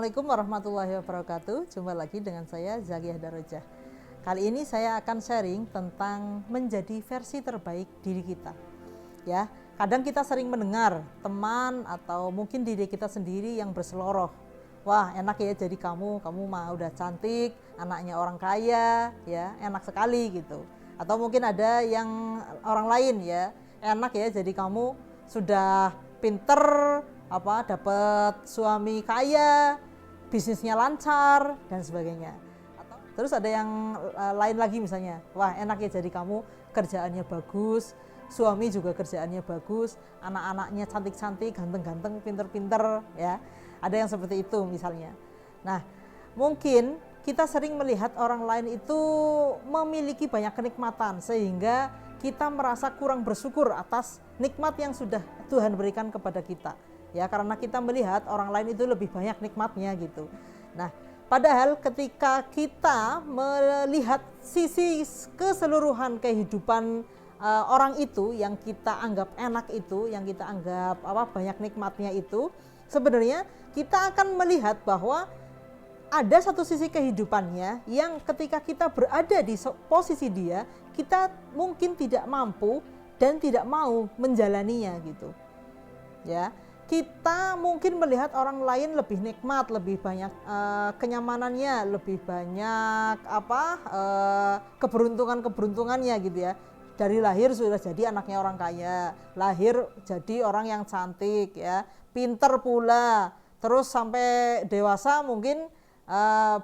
Assalamualaikum warahmatullahi wabarakatuh. Jumpa lagi dengan saya Zakiyah Darajah. Kali ini saya akan sharing tentang menjadi versi terbaik diri kita. Ya, kadang kita sering mendengar teman atau mungkin diri kita sendiri yang berseloroh. Wah, enak ya jadi kamu mah udah cantik, anaknya orang kaya, ya, enak sekali gitu. Atau mungkin ada yang orang lain ya, enak ya jadi kamu sudah pinter, dapat suami kaya, bisnisnya lancar dan sebagainya. Terus ada yang lain lagi misalnya, wah enak ya jadi kamu kerjaannya bagus, suami juga kerjaannya bagus, anak-anaknya cantik-cantik, ganteng-ganteng, pinter-pinter, ya. Ada yang seperti itu misalnya. Nah, mungkin kita sering melihat orang lain itu memiliki banyak kenikmatan sehingga kita merasa kurang bersyukur atas nikmat yang sudah Tuhan berikan kepada kita. Ya, karena kita melihat orang lain itu lebih banyak nikmatnya gitu. Nah, padahal ketika kita melihat sisi keseluruhan kehidupan orang itu yang kita anggap enak itu, yang kita anggap banyak nikmatnya itu, sebenarnya kita akan melihat bahwa ada satu sisi kehidupannya yang ketika kita berada di posisi dia, kita mungkin tidak mampu dan tidak mau menjalaninya gitu. Ya. Kita mungkin melihat orang lain lebih nikmat, lebih banyak kenyamanannya, lebih banyak keberuntungannya gitu ya. Dari lahir sudah jadi anaknya orang kaya, lahir jadi orang yang cantik ya, pinter pula, terus sampai dewasa mungkin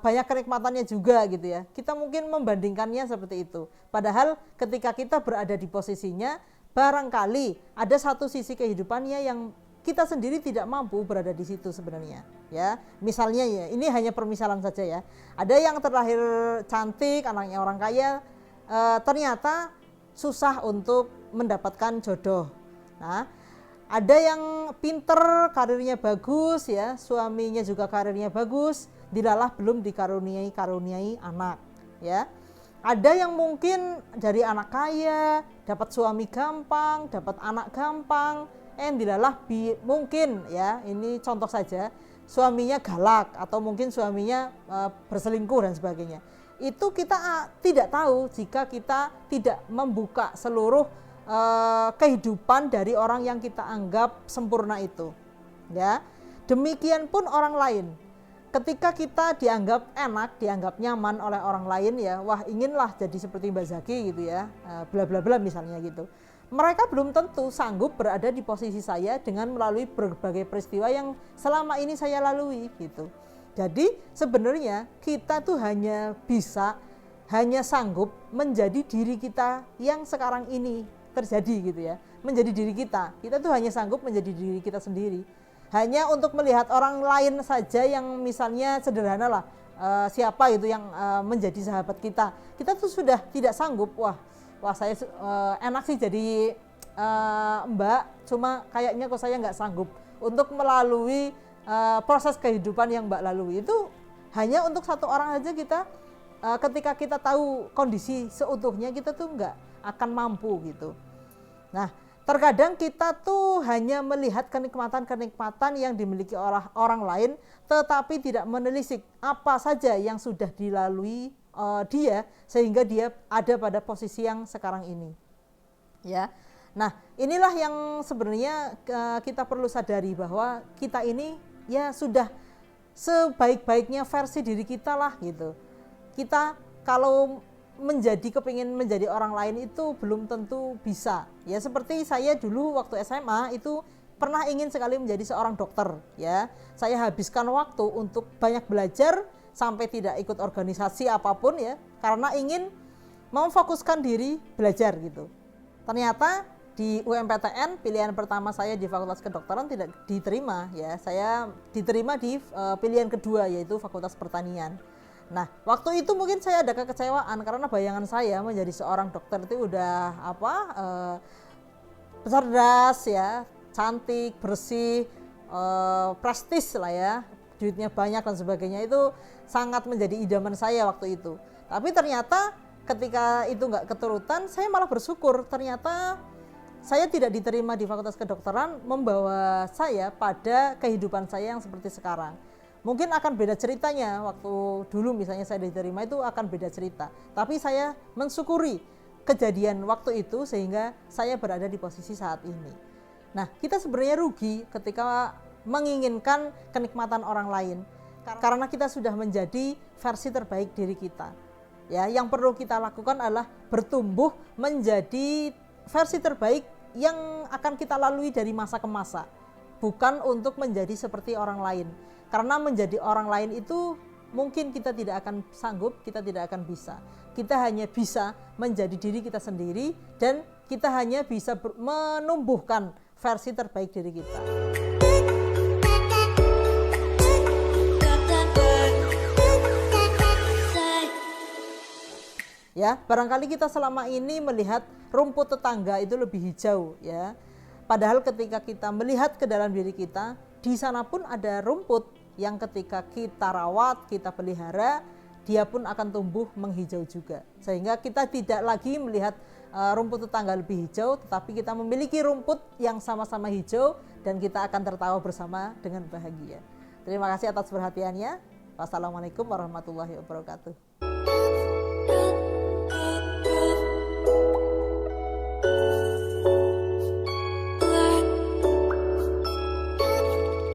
banyak kenikmatannya juga gitu ya. Kita mungkin membandingkannya seperti itu. Padahal ketika kita berada di posisinya, barangkali ada satu sisi kehidupannya yang kita sendiri tidak mampu berada di situ sebenarnya, ya. Misalnya ya, ini hanya permisalan saja ya. Ada yang terlahir cantik, anaknya orang kaya, ternyata susah untuk mendapatkan jodoh. Nah, ada yang pinter, karirnya bagus ya, suaminya juga karirnya bagus, dilalah belum dikaruniai anak, ya. Ada yang mungkin dari anak kaya, dapat suami gampang, dapat anak gampang, dilalah mungkin ya, ini contoh saja, suaminya galak atau mungkin suaminya berselingkuh dan sebagainya. Itu kita tidak tahu jika kita tidak membuka seluruh kehidupan dari orang yang kita anggap sempurna itu, ya. Demikian pun orang lain. Ketika kita dianggap enak, dianggap nyaman oleh orang lain ya, wah inginlah jadi seperti Mbak Zaki gitu ya, bla bla bla misalnya gitu. Mereka belum tentu sanggup berada di posisi saya dengan melalui berbagai peristiwa yang selama ini saya lalui gitu. Jadi sebenarnya kita tuh hanya sanggup menjadi diri kita yang sekarang ini terjadi gitu ya. Menjadi diri kita. Kita tuh hanya sanggup menjadi diri kita sendiri. Hanya untuk melihat orang lain saja yang misalnya sederhana lah, siapa itu yang menjadi sahabat kita. Kita tuh sudah tidak sanggup, wah saya enak sih jadi Mbak, cuma kayaknya kok saya nggak sanggup untuk melalui proses kehidupan yang Mbak lalui. Itu hanya untuk satu orang aja kita, ketika kita tahu kondisi seutuhnya kita tuh nggak akan mampu gitu. Nah, terkadang kita tuh hanya melihat kenikmatan-kenikmatan yang dimiliki oleh orang lain, tetapi tidak menelisik apa saja yang sudah dilalui dia sehingga dia ada pada posisi yang sekarang ini, ya. Nah, inilah yang sebenarnya kita perlu sadari bahwa kita ini ya sudah sebaik-baiknya versi diri kita lah gitu. Kita kalau kepingin menjadi orang lain itu belum tentu bisa. Ya seperti saya dulu waktu SMA itu pernah ingin sekali menjadi seorang dokter, ya. Saya habiskan waktu untuk banyak belajar sampai tidak ikut organisasi apapun ya, karena ingin memfokuskan diri belajar gitu. Ternyata di UMPTN pilihan pertama saya di Fakultas Kedokteran tidak diterima ya. Saya diterima di pilihan kedua yaitu Fakultas Pertanian. Nah, waktu itu mungkin saya ada kekecewaan karena bayangan saya menjadi seorang dokter itu udah cerdas ya, cantik, bersih, prestis lah ya, duitnya banyak dan sebagainya, itu sangat menjadi idaman saya waktu itu. Tapi ternyata ketika itu nggak keturutan, saya malah bersyukur ternyata saya tidak diterima di Fakultas Kedokteran membawa saya pada kehidupan saya yang seperti sekarang. Mungkin akan beda ceritanya, waktu dulu misalnya saya diterima itu akan beda cerita. Tapi saya mensyukuri kejadian waktu itu sehingga saya berada di posisi saat ini. Nah, kita sebenarnya rugi ketika menginginkan kenikmatan orang lain karena kita sudah menjadi versi terbaik diri kita. Ya, yang perlu kita lakukan adalah bertumbuh menjadi versi terbaik yang akan kita lalui dari masa ke masa, bukan untuk menjadi seperti orang lain. Karena menjadi orang lain itu mungkin kita tidak akan sanggup, kita tidak akan bisa. Kita hanya bisa menjadi diri kita sendiri dan kita hanya bisa menumbuhkan versi terbaik diri kita. Ya, barangkali kita selama ini melihat rumput tetangga itu lebih hijau, ya. Padahal ketika kita melihat ke dalam diri kita, di sana pun ada rumput yang ketika kita rawat, kita pelihara, dia pun akan tumbuh menghijau juga. Sehingga kita tidak lagi melihat rumput tetangga lebih hijau, tetapi kita memiliki rumput yang sama-sama hijau dan kita akan tertawa bersama dengan bahagia. Terima kasih atas perhatiannya. Wassalamualaikum warahmatullahi wabarakatuh.